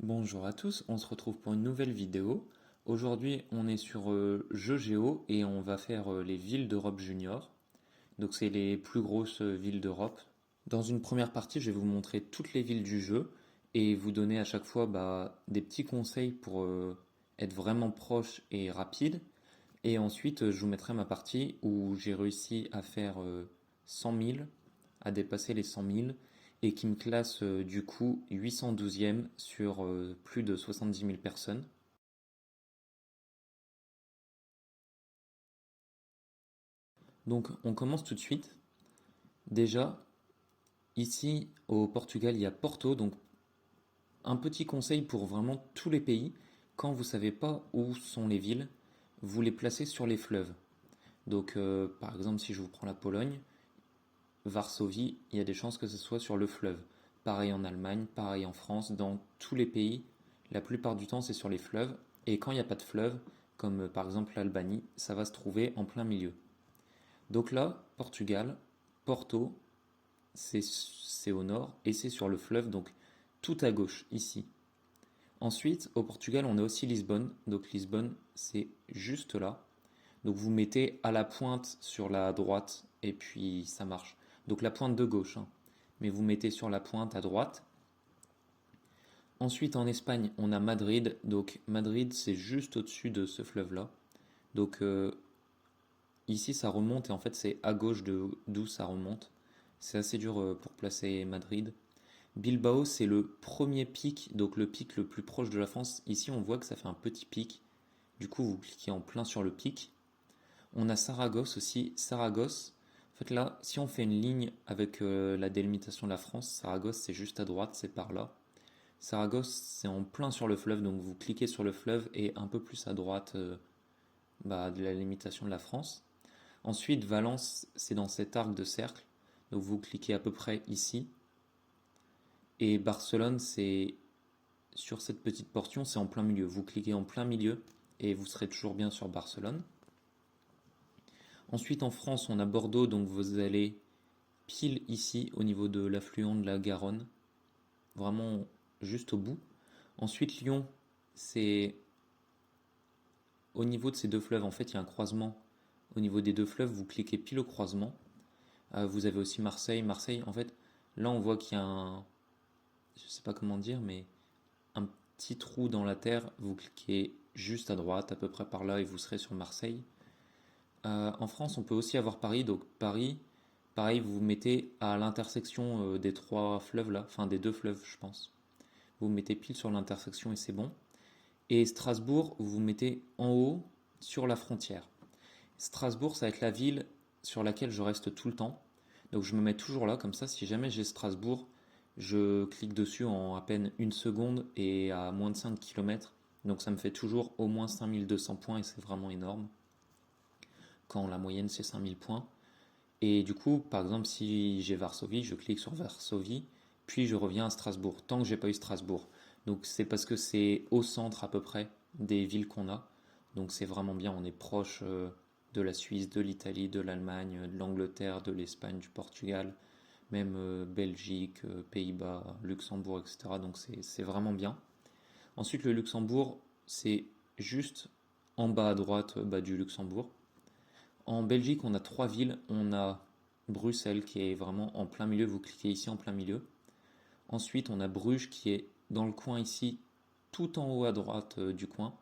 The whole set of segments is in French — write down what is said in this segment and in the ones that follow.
Bonjour à tous, on se retrouve pour une nouvelle vidéo. Aujourd'hui, on est sur GeoGéo et on va faire les villes d'Europe junior. Donc, c'est les plus grosses villes d'Europe. Dans une première partie, je vais vous montrer toutes les villes du jeu et vous donner à chaque fois des petits conseils pour être vraiment proche et rapide. Et ensuite, je vous mettrai ma partie où j'ai réussi à faire 100 000, à dépasser les 100 000, et qui me classe du coup 812e sur plus de 70 000 personnes. Donc on commence tout de suite. Déjà, ici au Portugal, il y a Porto, donc un petit conseil pour vraiment tous les pays. Quand vous ne savez pas où sont les villes, vous les placez sur les fleuves. Donc par exemple, si je vous prends la Pologne, Varsovie, il y a des chances que ce soit sur le fleuve. Pareil en Allemagne, pareil en France, dans tous les pays, la plupart du temps c'est sur les fleuves. Et quand il n'y a pas de fleuve, comme par exemple l'Albanie, ça va se trouver en plein milieu. Donc là, Portugal, Porto, c'est au nord et c'est sur le fleuve, donc tout à gauche, ici. Ensuite, au Portugal, on a aussi Lisbonne. Donc Lisbonne, c'est juste là. Donc vous mettez à la pointe sur la droite et puis ça marche. Donc la pointe de gauche, hein. Mais vous mettez sur la pointe à droite. Ensuite en Espagne, on a Madrid. Donc Madrid, c'est juste au-dessus de ce fleuve-là. Donc ici, ça remonte et en fait, c'est à gauche d'où ça remonte. C'est assez dur pour placer Madrid. Bilbao, c'est le premier pic, donc le pic le plus proche de la France. Ici, on voit que ça fait un petit pic. Du coup, vous cliquez en plein sur le pic. On a Saragosse aussi. Saragosse, en fait là, si on fait une ligne avec la délimitation de la France, Saragosse c'est juste à droite, c'est par là. Saragosse c'est en plein sur le fleuve, donc vous cliquez sur le fleuve et un peu plus à droite de la limitation de la France. Ensuite, Valence, c'est dans cet arc de cercle, donc vous cliquez à peu près ici. Et Barcelone, c'est sur cette petite portion, c'est en plein milieu. Vous cliquez en plein milieu et vous serez toujours bien sur Barcelone. Ensuite, en France, on a Bordeaux, donc vous allez pile ici au niveau de l'affluent de la Garonne, vraiment juste au bout. Ensuite, Lyon, c'est au niveau de ces deux fleuves, en fait, il y a un croisement. Au niveau des deux fleuves, vous cliquez pile au croisement. Vous avez aussi Marseille. Marseille, en fait, là, on voit qu'il y a je sais pas comment dire, mais un petit trou dans la terre. Vous cliquez juste à droite, à peu près par là, et vous serez sur Marseille. En France, on peut aussi avoir Paris. Donc Paris, pareil, vous vous mettez à l'intersection des trois fleuves là, enfin des deux fleuves, je pense. Vous vous mettez pile sur l'intersection et c'est bon. Et Strasbourg, vous vous mettez en haut sur la frontière. Strasbourg, ça va être la ville sur laquelle je reste tout le temps. Donc je me mets toujours là, comme ça, si jamais j'ai Strasbourg, je clique dessus en à peine une seconde et à moins de 5 km. Donc ça me fait toujours au moins 5200 points et c'est vraiment énorme. Quand la moyenne c'est 5000 points. Et du coup, par exemple, si j'ai Varsovie, je clique sur Varsovie, puis je reviens à Strasbourg, tant que j'ai pas eu Strasbourg. Donc c'est parce que c'est au centre à peu près des villes qu'on a. Donc c'est vraiment bien, on est proche de la Suisse, de l'Italie, de l'Allemagne, de l'Angleterre, de l'Espagne, du Portugal, même Belgique, Pays-Bas, Luxembourg, etc. Donc c'est vraiment bien. Ensuite, le Luxembourg, c'est juste en bas à droite du Luxembourg. En Belgique, on a trois villes. On a Bruxelles qui est vraiment en plein milieu. Vous cliquez ici en plein milieu. Ensuite, on a Bruges qui est dans le coin ici, tout en haut à droite du coin.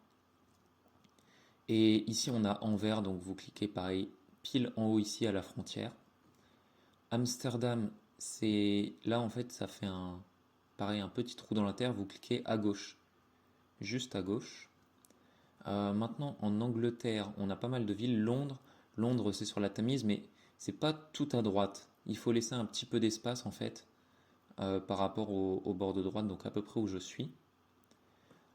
Et ici, on a Anvers, donc vous cliquez pareil, pile en haut ici à la frontière. Amsterdam, c'est là en fait, ça fait pareil, un petit trou dans la terre. Vous cliquez à gauche, juste à gauche. Maintenant, en Angleterre, on a pas mal de villes. Londres, c'est sur la Tamise, mais c'est pas tout à droite. Il faut laisser un petit peu d'espace en fait par rapport au bord de droite, donc à peu près où je suis.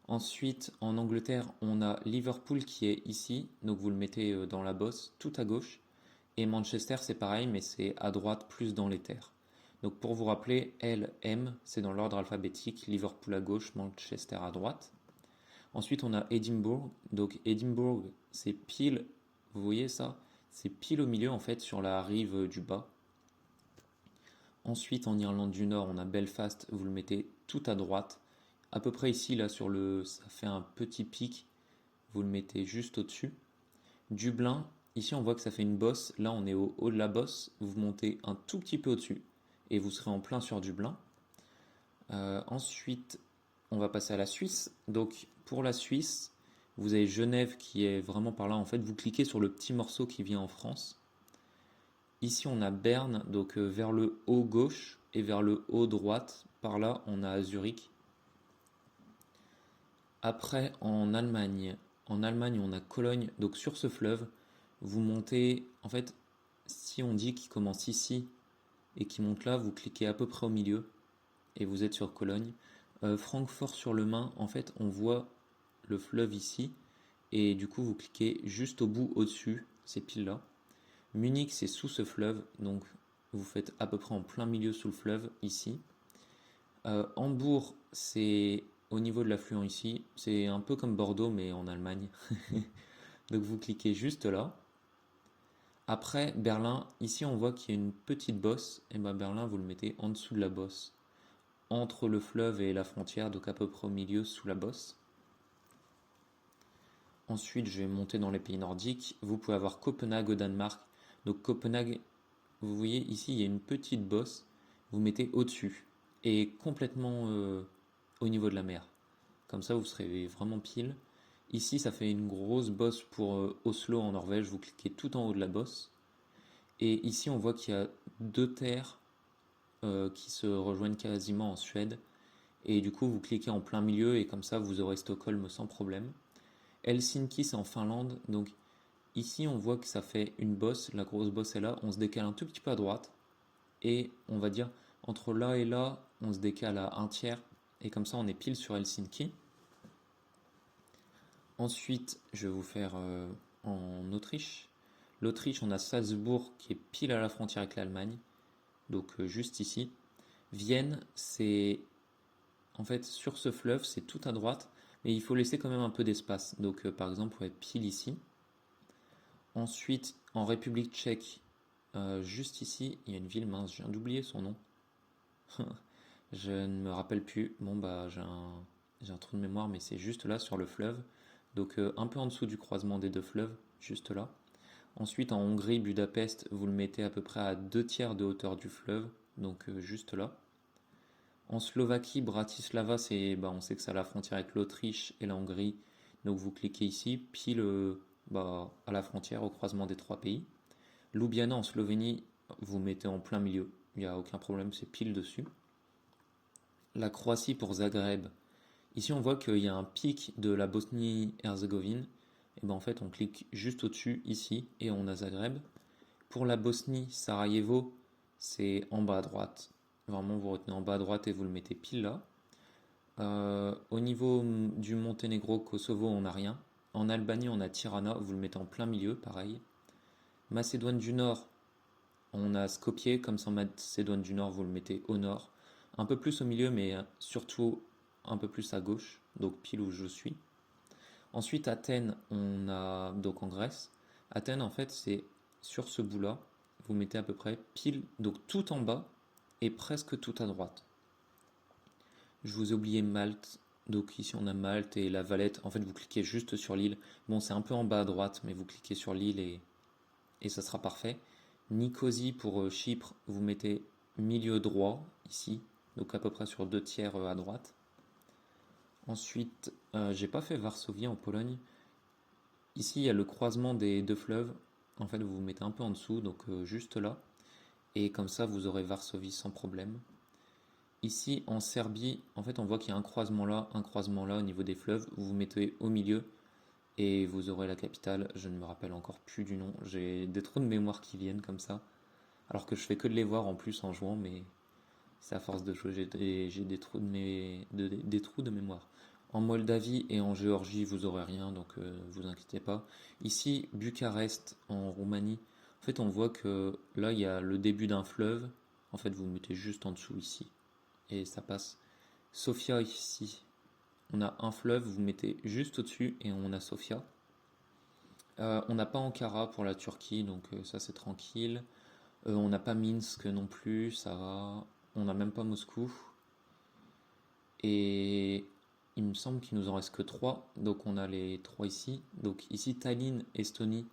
Ensuite, en Angleterre, on a Liverpool qui est ici, donc vous le mettez dans la bosse, tout à gauche. Et Manchester, c'est pareil, mais c'est à droite, plus dans les terres. Donc pour vous rappeler, L, M, c'est dans l'ordre alphabétique, Liverpool à gauche, Manchester à droite. Ensuite, on a Édimbourg. Donc Édimbourg, c'est pile, vous voyez ça? C'est pile au milieu en fait, sur la rive du bas. Ensuite, en Irlande du Nord, on a Belfast, vous le mettez tout à droite, À peu près ici, là, ça fait un petit pic. Vous le mettez juste au-dessus. Dublin, ici on voit que ça fait une bosse. Là, on est au haut de la bosse. Vous montez un tout petit peu au-dessus et vous serez en plein sur Dublin. Ensuite, on va passer à la Suisse. Donc, pour la Suisse, vous avez Genève qui est vraiment par là. En fait, vous cliquez sur le petit morceau qui vient en France. Ici, on a Berne, donc vers le haut gauche et vers le haut droite. Par là, on a Zurich. Après, en Allemagne, on a Cologne. Donc, sur ce fleuve, vous montez. En fait, si on dit qu'il commence ici et qu'il monte là, vous cliquez à peu près au milieu et vous êtes sur Cologne. Francfort-sur-le-Main, en fait, on voit le fleuve ici et du coup, vous cliquez juste au bout au-dessus, c'est pile là. Munich, c'est sous ce fleuve, donc vous faites à peu près en plein milieu sous le fleuve ici. Hambourg, c'est au niveau de l'affluent ici, c'est un peu comme Bordeaux mais en Allemagne. Donc vous cliquez juste là. Après, Berlin, ici on voit qu'il y a une petite bosse, et bien Berlin vous le mettez en dessous de la bosse, entre le fleuve et la frontière, donc à peu près au milieu sous la bosse. Ensuite, je vais monter dans les pays nordiques. Vous pouvez avoir Copenhague au Danemark. Donc Copenhague, vous voyez ici, il y a une petite bosse. Vous mettez au-dessus et complètement au niveau de la mer. Comme ça, vous serez vraiment pile. Ici, ça fait une grosse bosse pour Oslo en Norvège. Vous cliquez tout en haut de la bosse. Et ici, on voit qu'il y a deux terres qui se rejoignent quasiment en Suède. Et du coup, vous cliquez en plein milieu et comme ça, vous aurez Stockholm sans problème. Helsinki, c'est en Finlande. Donc ici, on voit que ça fait une bosse. La grosse bosse est là. On se décale un tout petit peu à droite. Et on va dire, entre là et là, on se décale à un tiers. Et comme ça, on est pile sur Helsinki. Ensuite, je vais vous faire en Autriche. L'Autriche, on a Salzbourg qui est pile à la frontière avec l'Allemagne. Donc juste ici. Vienne, c'est en fait sur ce fleuve, c'est tout à droite. Mais il faut laisser quand même un peu d'espace. Donc par exemple, on va être pile ici. Ensuite, en République tchèque, juste ici, il y a une ville, mince, je viens d'oublier son nom. Je ne me rappelle plus. Bon, bah, j'ai un trou de mémoire, mais c'est juste là sur le fleuve. Donc, un peu en dessous du croisement des deux fleuves, juste là. Ensuite, en Hongrie, Budapest, vous le mettez à peu près à 2 tiers de hauteur du fleuve, donc juste là. En Slovaquie, Bratislava, bah, on sait que c'est à la frontière avec l'Autriche et la Hongrie, donc vous cliquez ici, pile bah, à la frontière, au croisement des trois pays. Ljubljana en Slovénie, vous mettez en plein milieu, il n'y a aucun problème, c'est pile dessus. La Croatie pour Zagreb. Ici, on voit qu'il y a un pic de la Bosnie-Herzégovine. Et ben en fait, on clique juste au-dessus, ici, et on a Zagreb. Pour la Bosnie, Sarajevo, c'est en bas à droite. Vraiment, vous retenez en bas à droite et vous le mettez pile là. Au niveau du Monténégro, Kosovo, on n'a rien. En Albanie, on a Tirana, vous le mettez en plein milieu, pareil. Macédoine du Nord, on a Skopje, comme ça en Macédoine du Nord, vous le mettez au nord. Un peu plus au milieu, mais surtout un peu plus à gauche, donc pile où je suis. Ensuite, Athènes, on a donc en Grèce. Athènes, en fait, c'est sur ce bout-là. Vous mettez à peu près pile, donc tout en bas et presque tout à droite. Je vous ai oublié Malte. Donc ici, on a Malte et la Valette. En fait, vous cliquez juste sur l'île. Bon, c'est un peu en bas à droite, mais vous cliquez sur l'île et ça sera parfait. Nicosie pour Chypre, vous mettez milieu droit ici, donc à peu près sur 2 tiers à droite. Ensuite, j'ai pas fait Varsovie en Pologne. Ici, il y a le croisement des deux fleuves. En fait, vous vous mettez un peu en dessous, donc juste là. Et comme ça, vous aurez Varsovie sans problème. Ici, en Serbie, en fait, on voit qu'il y a un croisement là au niveau des fleuves. Vous vous mettez au milieu et vous aurez la capitale. Je ne me rappelle encore plus du nom. J'ai des trous de mémoire qui viennent comme ça. Alors que je fais que de les voir en plus en jouant, mais c'est à force de jouer, j'ai des trous des trous de mémoire. En Moldavie et en Géorgie, vous aurez rien, donc vous inquiétez pas. Ici, Bucarest, en Roumanie, en fait, on voit que là, il y a le début d'un fleuve. En fait, vous mettez juste en dessous ici, et ça passe. Sofia, ici, on a un fleuve, vous mettez juste au-dessus, et on a Sofia. On n'a pas Ankara pour la Turquie, donc ça c'est tranquille. On n'a pas Minsk non plus, ça va. On n'a même pas Moscou. Et il me semble qu'il nous en reste que 3. Donc on a les 3 ici. Donc ici, Tallinn, Estonie.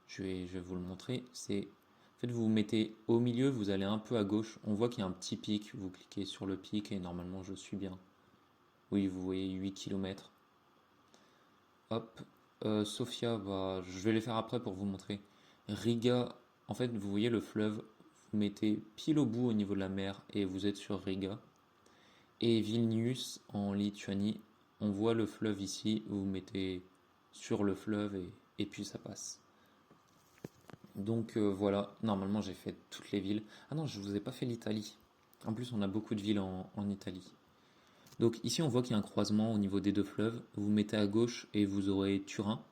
Je vais vous le montrer. En fait, vous vous mettez au milieu, vous allez un peu à gauche. On voit qu'il y a un petit pic. Vous cliquez sur le pic et normalement, je suis bien. Oui, vous voyez 8 km. Hop. Sofia, bah, je vais les faire après pour vous montrer. Riga, en fait, vous voyez le fleuve. Vous mettez pile au bout au niveau de la mer et vous êtes sur Riga. Et Vilnius, en Lituanie, on voit le fleuve ici. Vous vous mettez sur le fleuve et puis ça passe. Donc voilà, normalement j'ai fait toutes les villes. Ah non, je vous ai pas fait l'Italie. En plus, on a beaucoup de villes en Italie. Donc ici, on voit qu'il y a un croisement au niveau des deux fleuves. Vous mettez à gauche et vous aurez Turin.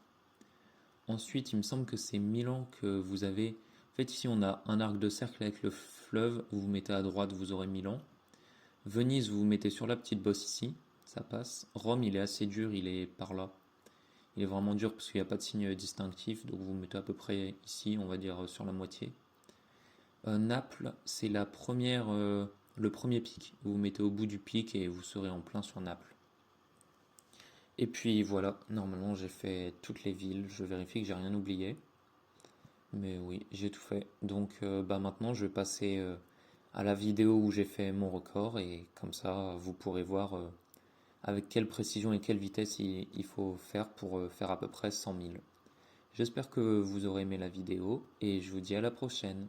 Ensuite, il me semble que c'est Milan que vous avez. En fait, ici, on a un arc de cercle avec le fleuve. Vous vous mettez à droite, vous aurez Milan. Venise, vous vous mettez sur la petite bosse ici. Ça passe. Rome, il est assez dur, il est par là. Il est vraiment dur parce qu'il n'y a pas de signe distinctif. Donc vous mettez à peu près ici, on va dire sur la moitié. Naples, c'est le premier pic. Vous vous mettez au bout du pic et vous serez en plein sur Naples. Et puis voilà, normalement j'ai fait toutes les villes. Je vérifie que j'ai rien oublié. Mais oui, j'ai tout fait. Donc bah maintenant je vais passer à la vidéo où j'ai fait mon record et comme ça vous pourrez voir avec quelle précision et quelle vitesse il faut faire pour faire à peu près 100 000. J'espère que vous aurez aimé la vidéo et je vous dis à la prochaine.